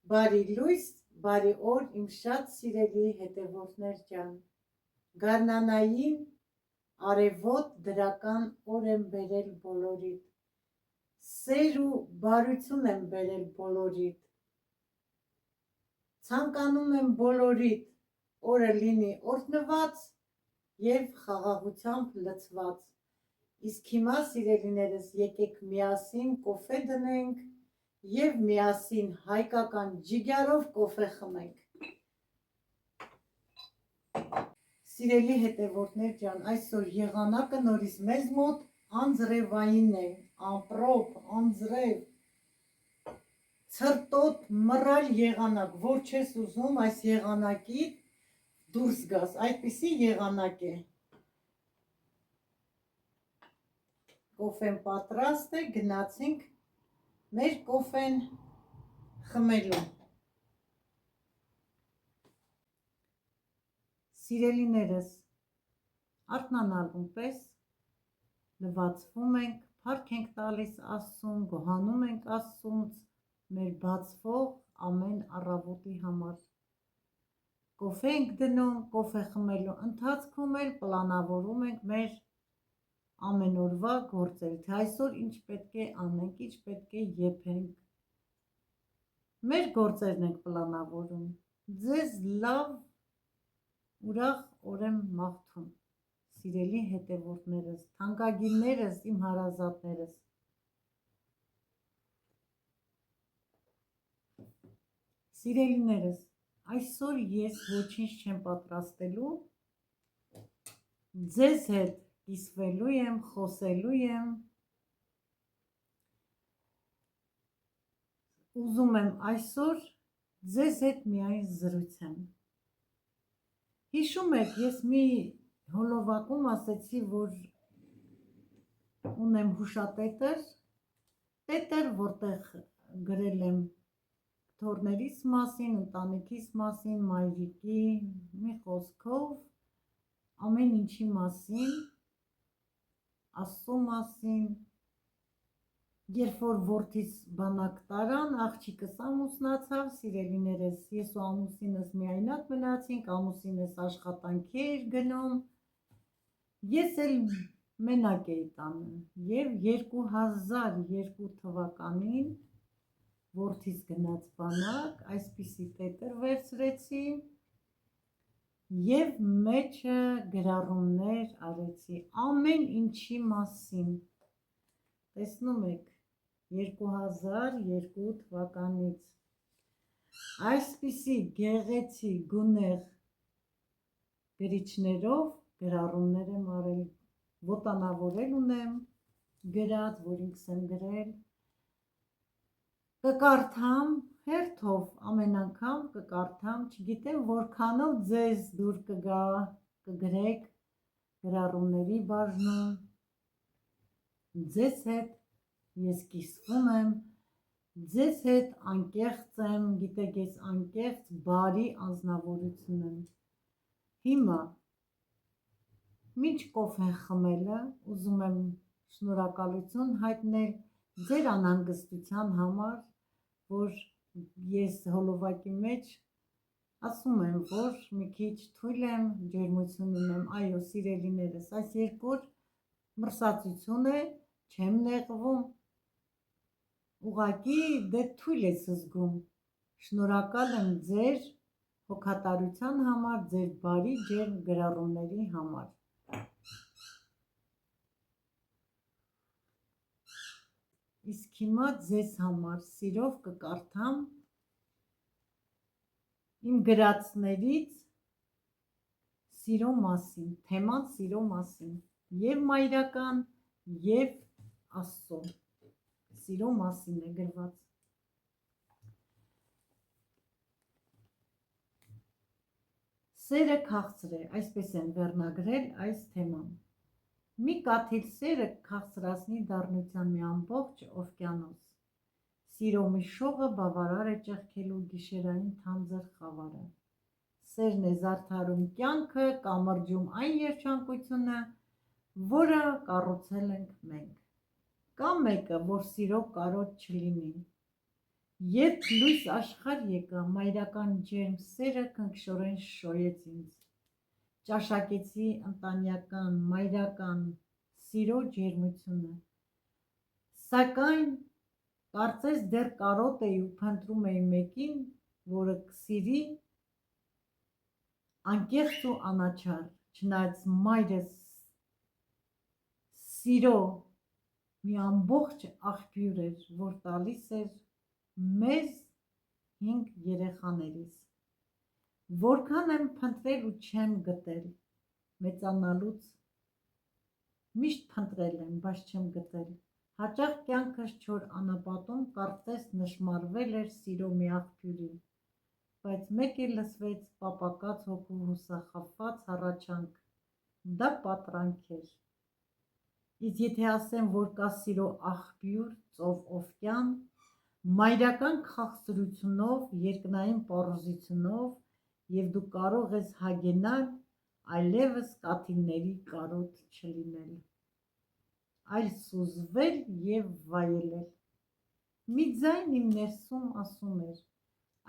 Բարի լույս, բարի օր իմ շատ սիրելի հետևորդներ ջան։ Գարնանային արևոտ դրական օր եմ բերել բոլորիդ։ Սեր ու բարություն եմ բերել բոլորիդ։ Ցանկանում եմ բոլորիդ օրը լինի օրհնված եւ խաղաղությամբ լցված։ Իսկ հիմա սիրելիներս եկեք միասին կոֆե դնենք և միասին հայկական ջիգարով կոֆե խմենք։ Սիրելի հետևորդներ ջան, այսօր եղանակը նորից մեզ մոտ անձրևային է, ամպրոպ, անձրև, ցրտոտ, մռայլ եղանակ, որ չես ուզում այս եղանակի դուրս գաս, այդպիսի եղանակ է։ Կոֆեն պատրաստ է, գնացինք մեր կոֆեն խմելու։ Սիրելիներս, արթնանալուն պես լվացվում ենք, փառք ենք տալիս Աստծուն, գոհանում ենք Աստծուց մեր բացվող ամեն առավոտի համար։ Կոֆե ենք դնում, կոֆե խմելու ընթացքում էլ պլանավորում ենք մեր ամեն օրվա գործեր, թե այսօր ինչ պետք է անենք, ինչ պետք է եփենք։ Մեր գործերն ենք պլանավորում։ Ձեզ լավ, ուրախ օր եմ մաղթում, սիրելի հետևորդներս, թանկագիններս, իմ հարազատներս։ Սիրելիներս, այսօր ես ոչինչ չեմ պատրաստելու, ձեզ հետ կիսվելու եմ, խոսելու եմ, ուզում եմ այսօր ձեզ հետ միայն զրուցեմ։ Հիշում եք, ես մի հոլովակում ասեցի, որ ունեմ հուշատետր, որտեղ գրել եմ թոռներիս մասին, ընտանիքիս մասին, մայրիկի, մի խոսքով, ամեն ինչի մասին, Աստծո մասին, երբ որ որդիս բանակ տարան, աղջիկս ամուսնացավ, սիրելիներս, ես ու ամուսինս միայնակ մնացինք, ամուսինս աշխատանքի էր գնում, ես էլ մենակ էի տանը և 2002 թվականին որդիս գնաց բանակ, այսպիսի տետր վերցրեցի և մեջը գրառումներ արեցի ամեն ինչի մասին, տեսնում եք, 2002 թվականից, այսպիսի գեղեցիկ, գունեղ գրիչներով գրառումներ եմ արել, ոտանավորել ունեմ, գրած, որ ինքս եմ գրել, կկարդամ հերթով, ամեն անգամ կկարդամ, չգիտեմ որքանով ձեզ դուր կգա, կգրեք գրառումների բաժնում, ձեզ հետ ես կիսվում եմ, ձեզ հետ անկեղծ եմ, գիտեք ես անկեղծ բարի անձնավորություն եմ։ Հիմա, մինչ կոֆեն խմելը, ուզում եմ շնորհակալություն հայտնել ձեր անհանգստության համար, որ ես հոլովակի մեջ ասում եմ, որ մի քիչ թույլ եմ, ջերմություն ունեմ, այո սիրելիներս, այս 2 օր մրսածություն է, չեմ նեղվում, ուղղակի դե թույլ ես զգում, շնորհակալ եմ ձեր հոգատարության համար, ձեր բարի ջերմ գրառումների համար։ Իսկ հիմա ձեզ համար սիրով կկարդամ իմ գրածներից սիրո մասին, թեման սիրո մասին, և մայրական, և Աստծո, սիրո մասին է գրված։ Սերը քաղցր է, այսպես են վերնագրել այս թեման։ Մի կաթիլ սերը քաղցրացնի դառնության մի ամբողջ օվկիանոս։ Սիրո մի շողը բավարար է ճեղքելու գիշերային թանձր խավարը։ Սերն է զարդարում կյանքը, կամրջում այն երջանկությունը, որը կառուցել ենք մենք։ Կա մեկը, որ սիրո կարոտ չլինի։ Երբ լույս աշխարհ եկա, մայրական ջերմ սերը քնքշորեն շոյեց ինձ, ճաշակեցի ընտանեկան, մայրական սիրո ջերմությունը, սակայն կարծես դեռ կարոտ էի ու փնտրում էի մեկին, որը կսիրի անկեղծ ու անաչառ, չնայած մայրս սիրո մի ամբողջ աղբյուր էր, որ տալիս էր մեզ 5 երեխաներիս, որքան եմ փնտրել ու չեմ գտել, մեծանալուց միշտ փնտրել եմ, բայց չեմ գտել, հաճախ կյանքս չոր անապատում կարծես նշմարվել էր սիրո մի աղբյուրի, բայց մեկ էլ լսվեց պապակած հոգու հուսախաբված հառաչանք, դա պատրանք էր, իսկ եթե ասեմ, որ կա սիրո աղբյուր, ծով օվկիան, մայրական քաղցրությունով, երկնային պարզությունով և դու կարող ես հագենալ, այլևս կաթիլների կարոտ չլինել, այլ սուզվել և վայելել, մի ձայն իմ ներսում ասում էր,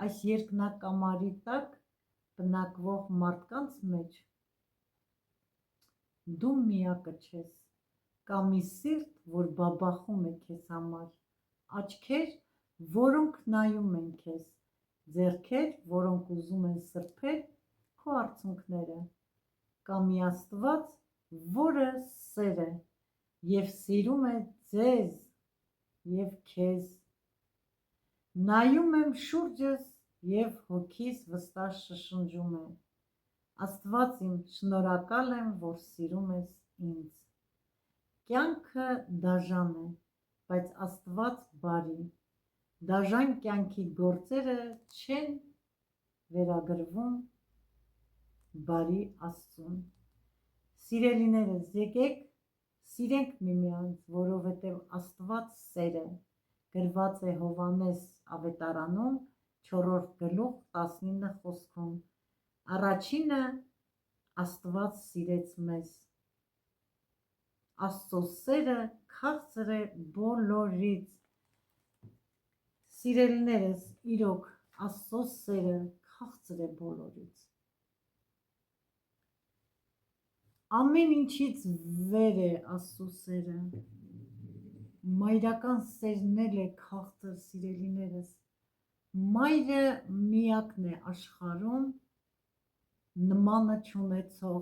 այս երկնակամարի տակ բնակվող մարդկանց մեջ դու միակը չես, կա մի սիրտ, որ բաբախում է քեզ համար, աչքեր, որոնք նայում են քեզ, ձեռքեր, որոնք ուզում են սրբել քո արցունքները, կա մի Աստված, որը սեր է և սիրում է ձեզ և քեզ, նայում եմ շուրջս և հոգիս վստահ շշնջում է, Աստված իմ, շնորհակալ եմ, որ սիրում ես ինձ, կյանքը դաժան է, բայց Աստված բարի, դաժան կյանքի գործերը չեն վերագրվում բարի Աստծուն, սիրելիներս, եկեք սիրենք միմյանց, որովհետև Աստված սեր է, գրված է Հովհաննես ավետարանում 4-րդ գլուխ 19 խոսքում, առաջինը Աստված սիրեց մեզ, Աստծո սերը քաղցր է բոլորից, սիրելիներս, իրոք Աստծո սերը քաղցր է բոլորից, ամեն ինչից վեր է Աստծո սերը, մայրական սերն էլ է քաղցր, սիրելիներս, մայրը միակն է աշխարհում նմանը չունեցող,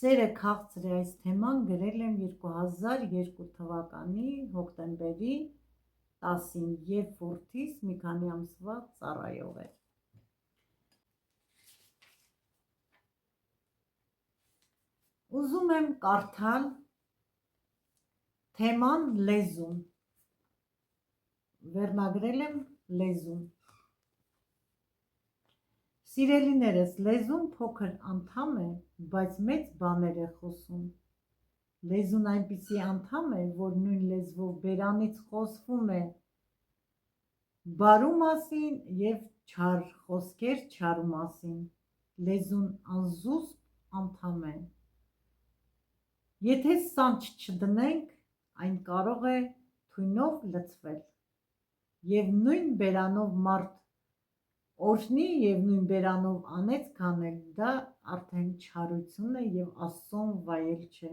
սերը քաղցր է, այս թեման գրել եմ 2002 թվականի հոկտեմբերի 10-ին, երբ որդիս մի քանի ամսվա ծառայող էր, ուզում եմ կարդալ թեման լեզուն, վերնագրել եմ լեզուն, սիրելիներս, լեզուն փոքր անդամ է, բայց մեծ բաներ է խոսում, լեզուն այնպիսի անդամ է, որ նույն լեզվով բերանից խոսվում է բարու մասին և չար խոսքեր չարու մասին, լեզուն անզուսպ անդամ է, եթե սանձ չդնենք, այն կարող է թույնով լցվել, և նույն բերանով մարդ օրհնի և նույն բերանով անեծք անել, դա արդեն չարություն է և Աստծուն վայել չէ,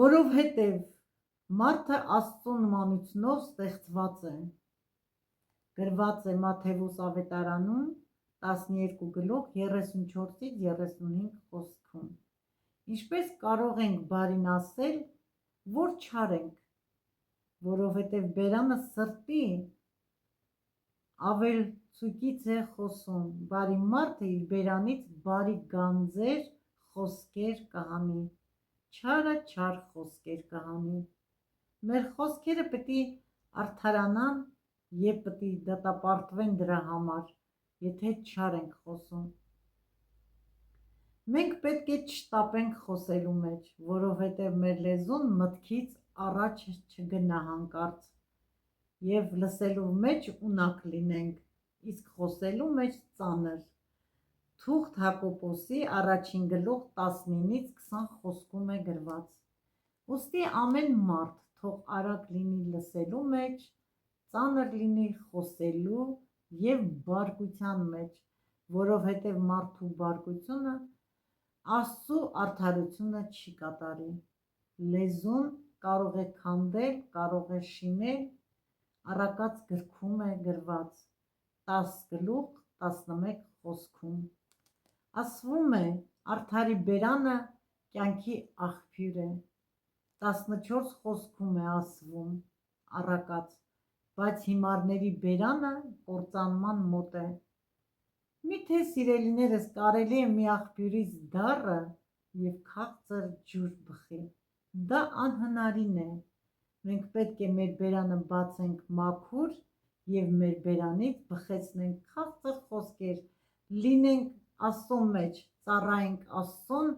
որովհետև մարդը Աստծո նմանությունով ստեղծված է, գրված է Մատթեոս ավետարանում 12 գլուխ 34-35 խոսքում, ինչպես կարող ենք բարին ասել, որ չար ենք, որովհետև բերանը սրտի ավելցուկից է խոսում, բարի մարդը իր բերանից բարի գանձեր խոսքեր կհանի, չարը չար խոսքեր կհանի, մեր խոսքերը պիտի արդարանան և պիտի դատապարտվեն դրա համար, եթե չար ենք խոսում, մենք պետք է չշտապենք խոսելու մեջ, որովհետև մեր լեզուն մտքից առաջ չգնա հանկարծ, և լսելու մեջ ունակ լինենք, իսկ խոսելու մեջ ծանր, Թուղթ Հակոբոսի 1 գլուխ 19-20 խոսքում է գրված, ուստի ամեն մարդ թող արագ լինի լսելու մեջ, ծանր լինի խոսելու և բարկության մեջ, որովհետև մարդու բարկությունը Աստծու արդարությունը չի կատարի։ Լեզուն կարող է քանդել, կարող է շինել, առակաց գրքում է գրված 10 գլուխ 11 խոսքում։ Ասվում է, արդարի բերանը կյանքի աղբյուր է, 14 խոսքում է ասվում առակաց, բայց հիմարների բերանը կործանման մոտ է։ Միթե սիրելիներս կարելի է մի աղբյուրից դառը և քաղցր ջուր բխի, դա անհնարին է, մենք պետք է մեր բերանը բացենք մաքուր և մեր բերանից բխեցնենք քաղցր խոսքեր, լինենք Աստծո մեջ, ծառայենք Աստծուն,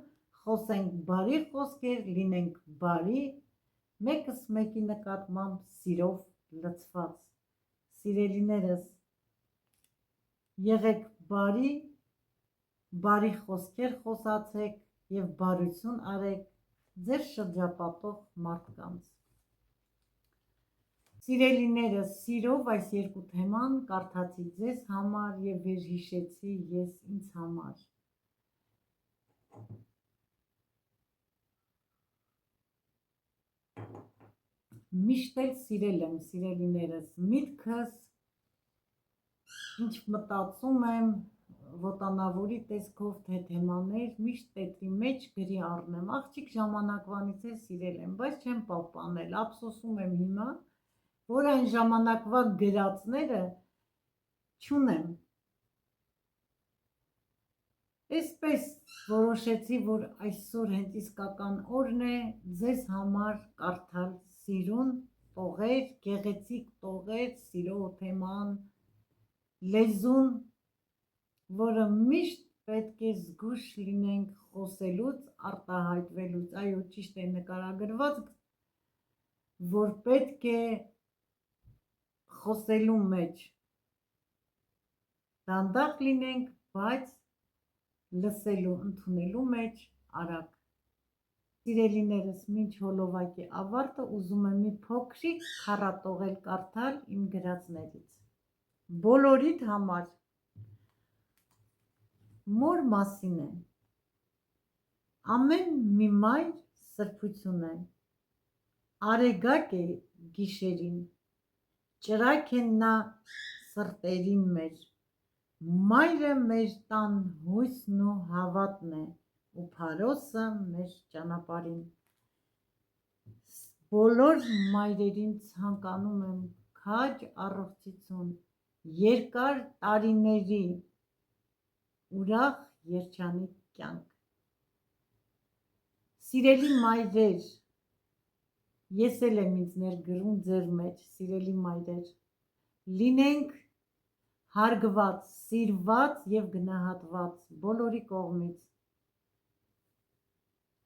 խոսենք բարի խոսքեր, լինենք բարի, մեկս մեկի նկատմամբ սիրով լցված։ Սիրելիներս, եղեք բարի, բարի խոսքեր խոսացեք և բարություն արեք ձեր շրջապատող մարդկանց։ Սիրելիներս, սիրով այս երկու թեման կարդացի ձեզ համար և վերհիշեցի ես ինձ համար։ Միշտ էլ սիրել եմ, սիրելիներս, միտքս, ինչ մտածում եմ, ոտանավորի տեսքով թե թեմաներ, միշտ պետրի մեջ գրի առնեմ, աղջիկ ժամանակվանից էլ սիրել եմ, բայց չեմ պահպանել, ափսոսում եմ հիմա, որ այն ժամանակվա գրածները չունեմ։ Այսպես որոշեցի, որ այսօր հենց իսկական օրն է ձեզ համար կարդալ սիրուն տողեր, գեղեցիկ տողեր, սիրո թեման, լեզուն, որը միշտ պետք է զգույշ լինենք խոսելուց, արտահայտվելուց, այո, ճիշտ է նկարագրված, որ պետք է խոսելու մեջ դանդաղ լինենք, բայց լսելու, ընդունելու մեջ արագ։ Սիրելիներս, մինչ հոլովակի ավարտը ուզում եմ մի փոքրիկ քառատող էլ կարդալ իմ գրածներից։ Բոլորիդ համար մոր մասին է։ Ամեն մի մայր սրբություն է, արեգակ է գիշերին, ճրագ է նա սրտերի մեր, մայրը մեր տան հույսն ու հավատն է, ու փարոսը մեր ճանապարհին։ Բոլոր մայրերին ցանկանում եմ քաջ առողջություն, երկար տարիների, ուրախ երջանիկ կյանք։ Սիրելի մայրեր, ես էլ եմ ինձ ներգրում ձեր մեջ, սիրելի մայրեր, լինենք հարգված, սիրված և գնահատված բոլորի կողմից։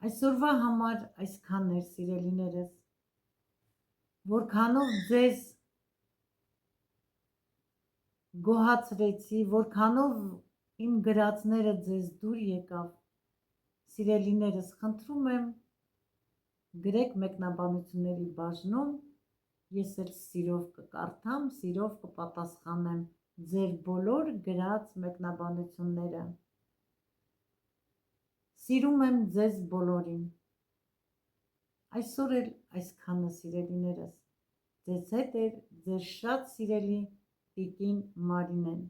Այսօրվա համար այսքանն էր, սիրելիներս, որքանով ձեզ գոհացրեցի, որքանով իմ գրածները ձեզ դուր եկավ, սիրելիներս, խնդրում եմ գրեք մեկնաբանությունների բաժնում, ես էլ սիրով կկարդամ, սիրով կպատասխանեմ ձեր բոլոր գրած մեկնաբանությունները։ Սիրում եմ ձեզ բոլորին։ Այսօր էլ այսքանը, սիրելիներս, ձեզ հետ էր ձեր շատ սիրելի տիկին Մարինեն։